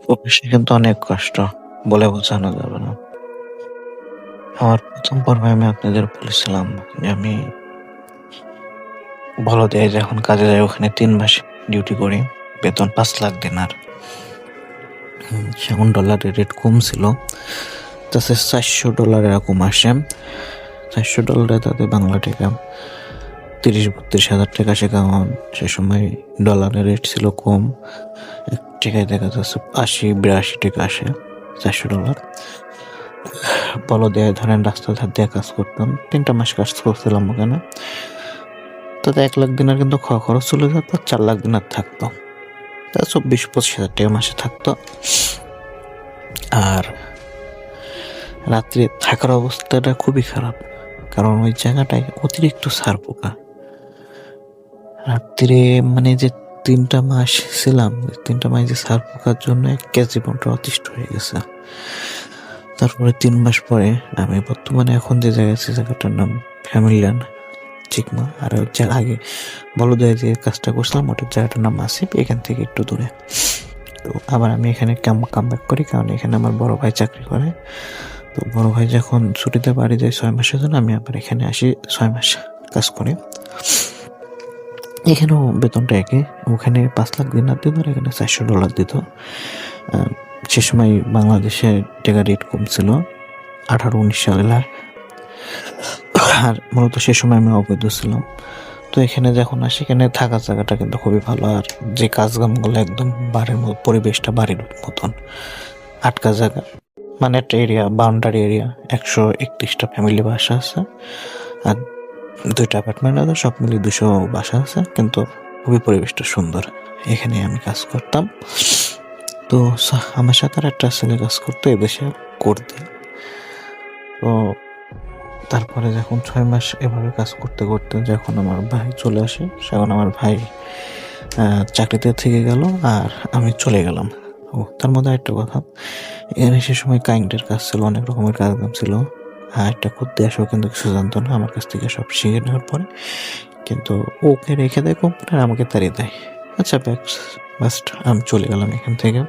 প্রবাসে কিন্তু অনেক কষ্ট, বলে বোঝানো যাবে না। আমার ১ম পর্বে আমি আপনাদের বলেছিলাম যে আমি বড়দিয়ায় যখন কাজে যাই ওখানে ৩ মাস ডিউটি করি। বেতন ৳৫,০০,০০০ সেখন ডলারের রেট কম ছিল। তাছে $৪০০ এরকম আসে। $৪০০ তাতে বাংলা টাকা ৩০-৩২ হাজার টাকা আসে, কারণ সে সময় ডলারের রেট ছিল কম। এক টাকায় দেখা যাচ্ছে ৮০-৮২ টাকা আসে। $৪০০ বলদিয়ায় ধরেন রাস্তার ধার দিয়ে কাজ করতাম। ৩টা মাস কাজ করছিলাম ওখানে। তাতে ৳১,০০,০০০ কিন্তু খাওয়া খরচ চলে যেত, ৳৪,০০,০০০ থাকতো। তা ২৪-২৫ হাজার টাকা মাসে থাকতো। আর রাত্রে থাকার অবস্থাটা খুবই খারাপ, কারণ ওই জায়গাটায় অতিরিক্ত ছারপোকা। রাত্রে মানে যে ৩টা মাস ছিলাম, ৩টা মাস যে ছারপোকার জন্য এক্কা জীবনটা অতিষ্ঠ হয়ে গেছে। তারপরে ৩ মাস পরে আমি বর্তমানে এখন যে জায়গায় আছি জায়গাটার নাম ফ্যামিলিল্যান্ড চিকমা। আর ওই আগে বলদিয়ায় যে কাজটা করছিলাম ওটার জায়গাটার নাম আসিফ, এখান থেকে একটু দূরে। তো আবার আমি এখানে কামব্যাক করি, কারণ এখানে আমার বড় ভাই চাকরি করে। তো বড় ভাই যখন ছুটিতে বাড়ি যায় ৬ মাসের জন্য, আমি আবার এখানে আসি ৬ মাস কাজ করি। এখানেও বেতনটা একই, ওখানে $৫,০০,০০০ দিত আর এখানে $৪০০ দিত। সে সময় বাংলাদেশে টাকা রেট কম ছিল, ১৮-১৯ সালে। আর মূলত সে সময় আমি অবৈধ ছিলাম। তো এখানে যখন আসি, এখানে থাকার জায়গাটা কিন্তু খুবই ভালো। আর যে কাজকামগুলো একদম বাড়ির মতো, পরিবেশটা বাড়ির মতন, আটকা জায়গা, মানে একটা এরিয়া, বাউন্ডারি এরিয়া, ১৩১টা ফ্যামিলি বাসা আছে। আর 2টা অ্যাপার্টমেন্ট আছে, সব মিলিয়ে 200 বাসা আছে, কিন্তু খুবই পরিবেশটা সুন্দর। এখানে আমি কাজ করতাম। তো আমার সাথে আর একটা ছেলে কাজ করতো এদেশে করতে। তো তারপরে যখন ৬ মাস এভাবে কাজ করতে করতে যখন আমার ভাই চলে আসে, তখন আমার ভাই চাকরিতে থেকে গেল আর আমি চলে গেলাম। তার মধ্যে একটা কথা, এখানে সে সময় কারেন্টের কাজ ছিল, অনেক রকমের কাজকাম ছিল। একটা করতে আসেও কিন্তু কিছু জানতো না, আমার কাছ থেকে সব শিখে নেওয়ার পরে কিন্তু ওকে রেখে দেয় কোম্পানি, আর আমাকে তাড়িয়ে দেয়। আচ্ছা বাস্ট আমি চলে গেলাম এখান থেকে।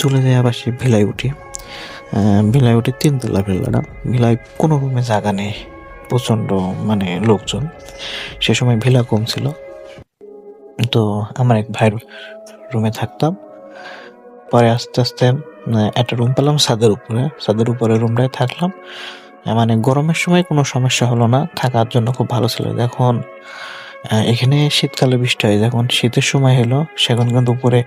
চলে যাই আবার সেই ভিলায় উঠি। ভিলায় উঠি ৩ তলা ভিলাটা। ভিলায় কোনো রুমে জায়গা নেই, প্রচণ্ড মানে লোকজন। সে সময় ভিলা কম ছিল। তো আমার এক ভাইয়ের রুমে থাকতাম। পরে আস্তে আস্তে একটা রুম পেলাম ছাদের উপরে রুমটায় থাকলাম। মানে গরমের সময় কোনো সমস্যা হলো না, থাকার জন্য খুব ভালো ছিল। যখন এখানে শীতকালে বৃষ্টি হয়, যখন শীতের সময় হলো সেখন কিন্তু উপরে